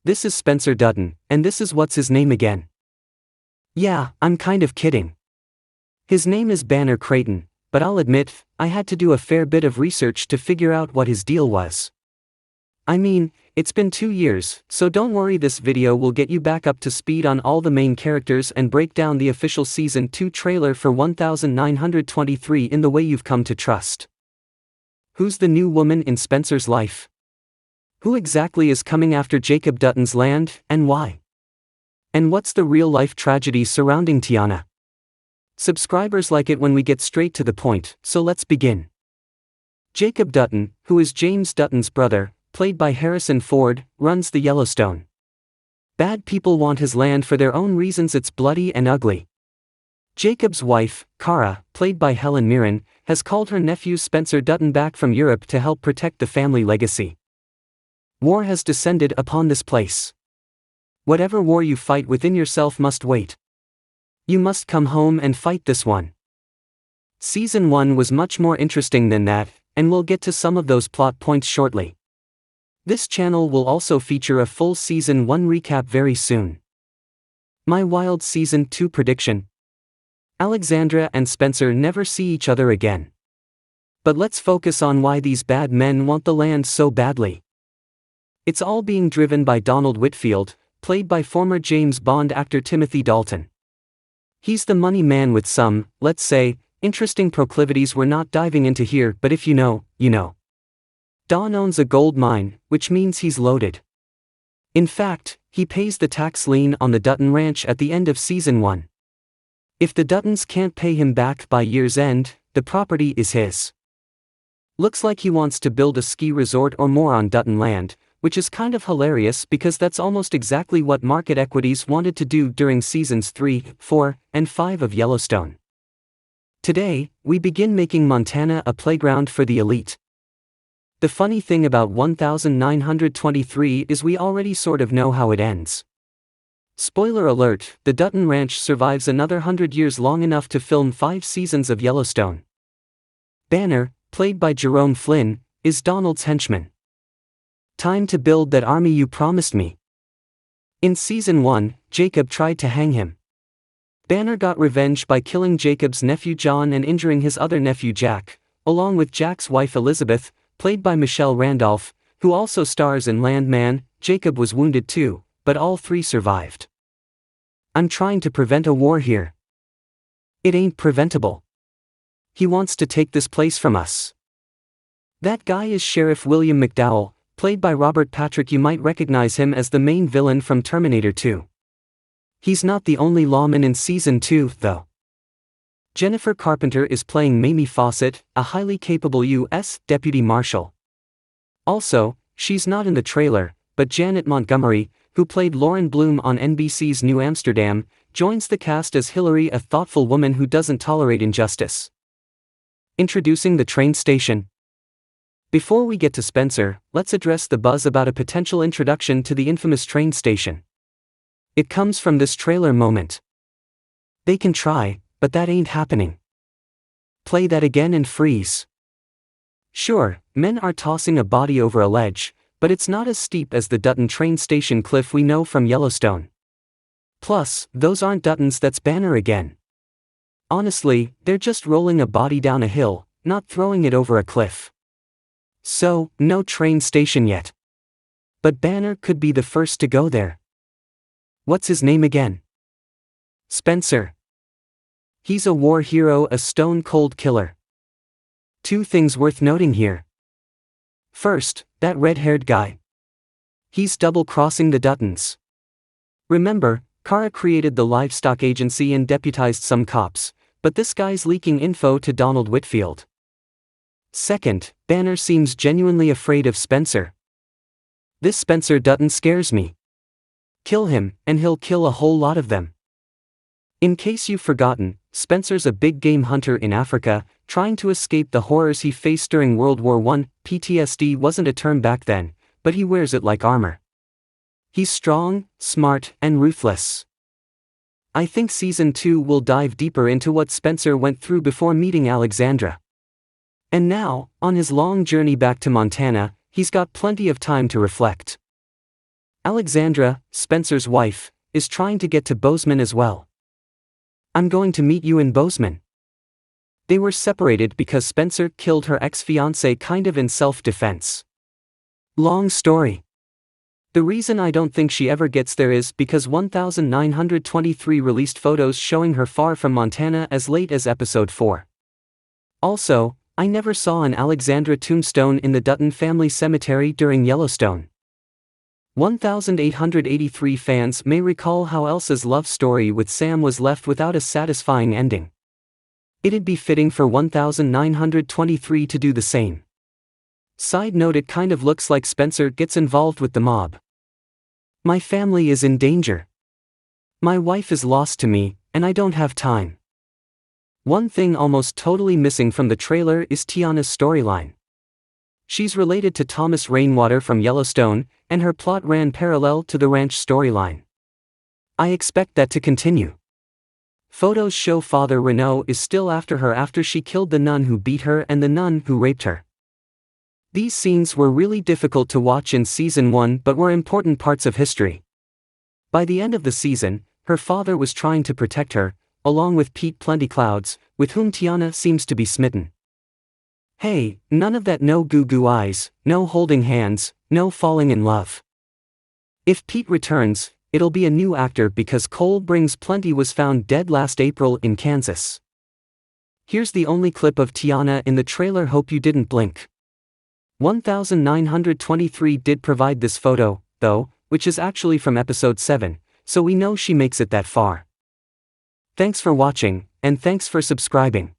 This is Spencer Dutton, and this is What's His Name Again? Yeah, I'm kind of kidding. His name is Banner Creighton, but I'll admit, I had to do a fair bit of research to figure out what his deal was. I mean, it's been 2 years, so don't worry, this video will get you back up to speed on all the main characters and break down the official Season 2 trailer for 1923 in the way you've come to trust. Who's the new woman in Spencer's life? Who exactly is coming after Jacob Dutton's land, and why? And what's the real-life tragedy surrounding Tiana? Subscribers like it when we get straight to the point, so let's begin. Jacob Dutton, who is James Dutton's brother, played by Harrison Ford, runs the Yellowstone. Bad people want his land for their own reasons. It's bloody and ugly. Jacob's wife, Kara, played by Helen Mirren, has called her nephew Spencer Dutton back from Europe to help protect the family legacy. War has descended upon this place. Whatever war you fight within yourself must wait. You must come home and fight this one. Season 1 was much more interesting than that, and we'll get to some of those plot points shortly. This channel will also feature a full Season 1 recap very soon. My wild Season 2 prediction: Alexandra and Spencer never see each other again. But let's focus on why these bad men want the land so badly. It's all being driven by Donald Whitfield, played by former James Bond actor Timothy Dalton. He's the money man with some, let's say, interesting proclivities we're not diving into here, but if you know, you know. Don owns a gold mine, which means he's loaded. In fact, he pays the tax lien on the Dutton Ranch at the end of Season 1. If the Duttons can't pay him back by year's end, the property is his. Looks like he wants to build a ski resort or more on Dutton land, which is kind of hilarious because that's almost exactly what Market Equities wanted to do during Seasons 3, 4, and 5 of Yellowstone. Today, we begin making Montana a playground for the elite. The funny thing about 1923 is we already sort of know how it ends. Spoiler alert, the Dutton Ranch survives another 100 years, long enough to film 5 seasons of Yellowstone. Banner, played by Jerome Flynn, is Donald's henchman. Time to build that army you promised me. In Season 1, Jacob tried to hang him. Banner got revenge by killing Jacob's nephew John and injuring his other nephew Jack, along with Jack's wife Elizabeth, played by Michelle Randolph, who also stars in Landman. Jacob was wounded too, but all 3 survived. I'm trying to prevent a war here. It ain't preventable. He wants to take this place from us. That guy is Sheriff William McDowell, played by Robert Patrick. You might recognize him as the main villain from Terminator 2. He's not the only lawman in Season 2, though. Jennifer Carpenter is playing Mamie Fawcett, a highly capable U.S. Deputy Marshal. Also, she's not in the trailer, but Janet Montgomery, who played Lauren Bloom on NBC's New Amsterdam, joins the cast as Hillary, a thoughtful woman who doesn't tolerate injustice. Introducing the train station. Before we get to Spencer, let's address the buzz about a potential introduction to the infamous train station. It comes from this trailer moment. They can try, but that ain't happening. Play that again and freeze. Sure, men are tossing a body over a ledge, but it's not as steep as the Dutton train station cliff we know from Yellowstone. Plus, those aren't Duttons, that's Banner again. Honestly, they're just rolling a body down a hill, not throwing it over a cliff. So, no train station yet. But Banner could be the first to go there. What's his name again? Spencer. He's a war hero, a stone-cold killer. 2 things worth noting here. First, that red-haired guy. He's double-crossing the Duttons. Remember, Kara created the livestock agency and deputized some cops, but this guy's leaking info to Donald Whitfield. Second, Banner seems genuinely afraid of Spencer. This Spencer Dutton scares me. Kill him, and he'll kill a whole lot of them. In case you've forgotten, Spencer's a big game hunter in Africa, trying to escape the horrors he faced during World War I. PTSD wasn't a term back then, but he wears it like armor. He's strong, smart, and ruthless. I think Season 2 will dive deeper into what Spencer went through before meeting Alexandra. And now, on his long journey back to Montana, he's got plenty of time to reflect. Alexandra, Spencer's wife, is trying to get to Bozeman as well. I'm going to meet you in Bozeman. They were separated because Spencer killed her ex-fiancé kind of in self-defense. Long story. The reason I don't think she ever gets there is because 1923 released photos showing her far from Montana as late as episode 4. Also, I never saw an Alexandra tombstone in the Dutton family cemetery during Yellowstone. 1883 fans may recall how Elsa's love story with Sam was left without a satisfying ending. It'd be fitting for 1923 to do the same. Side note, it kind of looks like Spencer gets involved with the mob. My family is in danger. My wife is lost to me, and I don't have time. One thing almost totally missing from the trailer is Tiana's storyline. She's related to Thomas Rainwater from Yellowstone, and her plot ran parallel to the ranch storyline. I expect that to continue. Photos show Father Renault is still after her after she killed the nun who beat her and the nun who raped her. These scenes were really difficult to watch in season 1 but were important parts of history. By the end of the season, her father was trying to protect her, along with Pete Plentyclouds, with whom Tiana seems to be smitten. Hey, none of that no goo-goo eyes, no holding hands, no falling in love. If Pete returns, it'll be a new actor because Cole Brings Plenty was found dead last April in Kansas. Here's the only clip of Tiana in the trailer. Hope you didn't blink. 1923 did provide this photo, though, which is actually from episode 7, so we know she makes it that far. Thanks for watching, and thanks for subscribing.